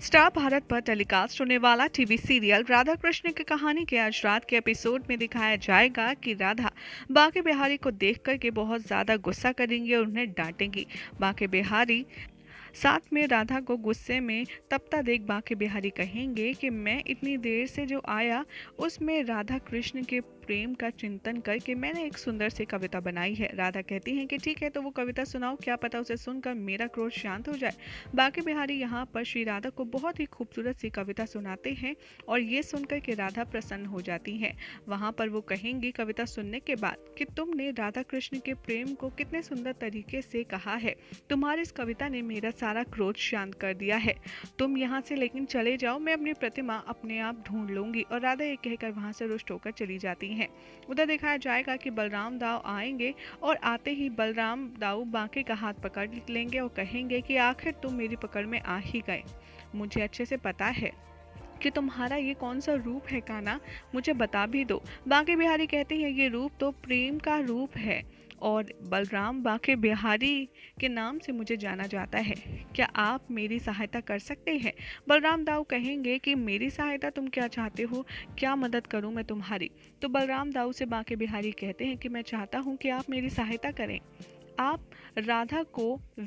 Star Bharat पर telecast होने वाला टीवी सीरियल राधा कृष्ण की कहानी के आज रात के एपिसोड में दिखाया जाएगा कि राधा बांके बिहारी को देख कर के बहुत ज्यादा गुस्सा करेंगी और उन्हें डांटेंगी। बांके बिहारी साथ में राधा को गुस्से में तपता देख बांके बिहारी कहेंगे कि मैं इतनी देर से जो आया उसमें राधा कृष्ण के प्रेम का चिंतन करके मैंने एक सुंदर सी कविता बनाई है। राधा कहती हैं कि ठीक है, तो वो कविता सुनाओ, क्या पता उसे सुनकर मेरा क्रोध शांत हो जाए। बांके बिहारी यहाँ पर श्री राधा को बहुत ही खूबसूरत सी कविता सुनाते हैं और ये सुनकर के राधा प्रसन्न हो जाती हैं। वहाँ पर वो कहेंगी कविता सुनने के बाद कि तुमने राधा कृष्ण के प्रेम को कितने सुंदर तरीके से कहा है। तुम्हारी इस कविता ने मेरा सारा क्रोध शांत कर दिया है। तुम यहाँ से लेकिन चले जाओ, मैं अपनी प्रतिमा अपने आप ढूंढ लूंगी। और राधा ये कहकर वहां से रुष्ट होकर चली जाती हैं। उधर दिखाया जाएगा कि बलराम दाऊ आएंगे और आते ही बलराम दाऊ बांके का हाथ पकड़ लेंगे और कहेंगे कि आखिर तुम मेरी पकड़ में आ ही गए। मुझे अच्छे से पता है कि तुम्हारा ये कौन सा रूप है कान्हा, मुझे बता भी दो। बांके बिहारी कहते हैं ये रूप तो प्रेम का रूप है और बलराम बांके बिहारी के नाम से मुझे जाना जाता है। क्या आप मेरी सहायता कर सकते हैं? बलराम दाऊ कहेंगे कि मेरी सहायता, तुम क्या चाहते हो, क्या मदद करूं मैं तुम्हारी? तो बलराम दाऊ से बांके बिहारी कहते हैं कि मैं चाहता हूं कि आप मेरी सहायता करें। आप राधा को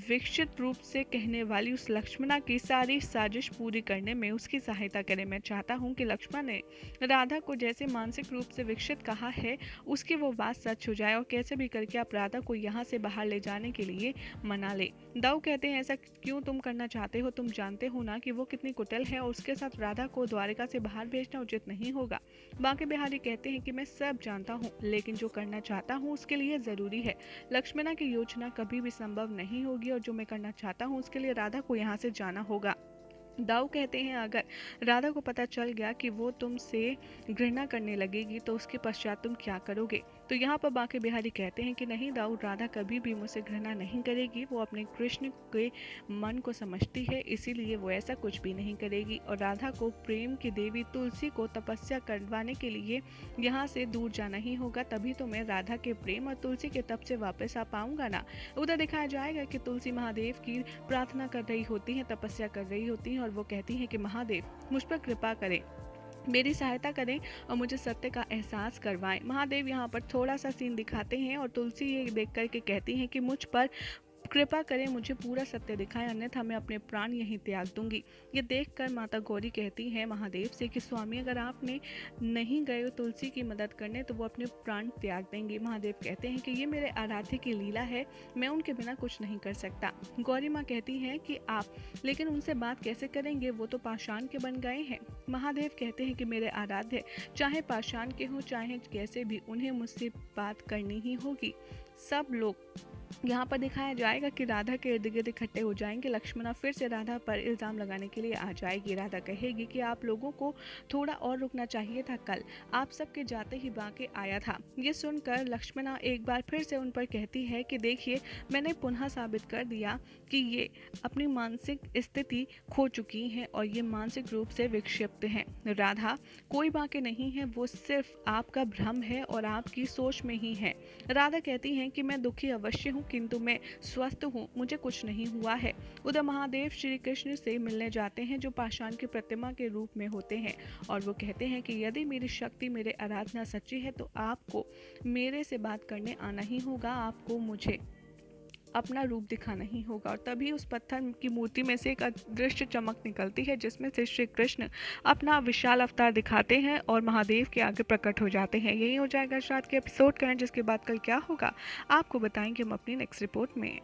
विकसित रूप से कहने वाली उस लक्ष्मणा की सारी साजिश पूरी करने में उसकी सहायता करें। मैं चाहता हूं कि लक्ष्मण ने राधा को जैसे मानसिक रूप से विकसित कहा है उसकी वो बात सच हो जाए और कैसे भी करके आप राधा को यहाँ से बाहर ले जाने के लिए मना ले। दाऊ कहते हैं ऐसा क्यों तुम करना चाहते हो? तुम जानते हो ना कि वो कितनी कुटिल है और उसके साथ राधा को द्वारिका से बाहर भेजना उचित नहीं होगा। बांके बिहारी कहते हैं कि मैं सब जानता हूँ, लेकिन जो करना चाहता हूँ उसके लिए जरूरी है। लक्ष्मणा की योजना कभी भी संभव नहीं होगी और जो मैं करना चाहता हूँ उसके लिए राधा को यहाँ से जाना होगा। दाऊ कहते हैं अगर राधा को पता चल गया कि वो तुमसे घृणा करने लगेगी तो उसके पश्चात तुम क्या करोगे? तो यहाँ पर बांके बिहारी कहते हैं कि नहीं दाऊ, राधा कभी भी मुझसे घृणा नहीं करेगी। वो अपने कृष्ण के मन को समझती है, इसीलिए वो ऐसा कुछ भी नहीं करेगी। और राधा को प्रेम की देवी तुलसी को तपस्या करवाने के लिए यहाँ से दूर जाना ही होगा, तभी तो मैं राधा के प्रेम और तुलसी के तप से वापस आ पाऊंगा ना। उधर दिखाया जाएगा कि तुलसी महादेव की प्रार्थना कर रही होती है, तपस्या कर रही होती है और वो कहती हैं कि महादेव मुझ पर कृपा करें, मेरी सहायता करें और मुझे सत्य का एहसास करवाएं। महादेव यहाँ पर थोड़ा सा सीन दिखाते हैं और तुलसी ये देख करके कहती हैं कि मुझ पर कृपा करें, मुझे पूरा सत्य दिखाएं, अन्यथा मैं अपने प्राण यहीं त्याग दूंगी। ये देखकर माता गौरी कहती हैं महादेव से कि स्वामी अगर आपने नहीं गए तुलसी की मदद करने तो वो अपने प्राण त्याग देंगे। महादेव कहते हैं कि ये मेरे आराध्य की लीला है, मैं उनके बिना कुछ नहीं कर सकता। गौरी माँ कहती हैं कि आप लेकिन उनसे बात कैसे करेंगे, वो तो पाषाण के बन गए हैं। महादेव कहते हैं कि मेरे आराध्य चाहे पाषाण के हों चाहे कैसे भी, उन्हें मुझसे बात करनी ही होगी। सब लोग यहाँ पर दिखाया जाएगा कि राधा के इर्द गिर्द इकट्ठे हो जाएंगे। लक्ष्मणा फिर से राधा पर इल्जाम लगाने के लिए आ जाएगी। राधा कहेगी कि आप लोगों को थोड़ा और रुकना चाहिए था, कल आप सबके जाते ही बांके आया था। ये सुनकर लक्ष्मणा एक बार फिर से उन पर कहती है कि देखिए मैंने पुनः साबित कर दिया कि ये अपनी मानसिक स्थिति खो चुकी हैं और ये मानसिक रूप से विक्षिप्त हैं। राधा कोई बांके नहीं है, वो सिर्फ आपका भ्रम है और आपकी सोच में ही है। राधा कहती हैं कि मैं दुखी अवश्य हूँ किंतु मैं स्वस्थ हूँ, मुझे कुछ नहीं हुआ है। उधर महादेव श्री कृष्ण से मिलने जाते हैं जो पाषाण की प्रतिमा के रूप में होते हैं और वो कहते हैं कि यदि मेरी शक्ति मेरे आराधना सच्ची है तो आपको मेरे से बात करने आना ही होगा, आपको मुझे अपना रूप दिखाना ही होगा। और तभी उस पत्थर की मूर्ति में से एक अदृश्य चमक निकलती है जिसमें से श्री कृष्ण अपना विशाल अवतार दिखाते हैं और महादेव के आगे प्रकट हो जाते हैं। यही हो जाएगा आज रात के एपिसोड का, जिसके बाद कल क्या होगा आपको बताएंगे हम अपनी नेक्स्ट रिपोर्ट में।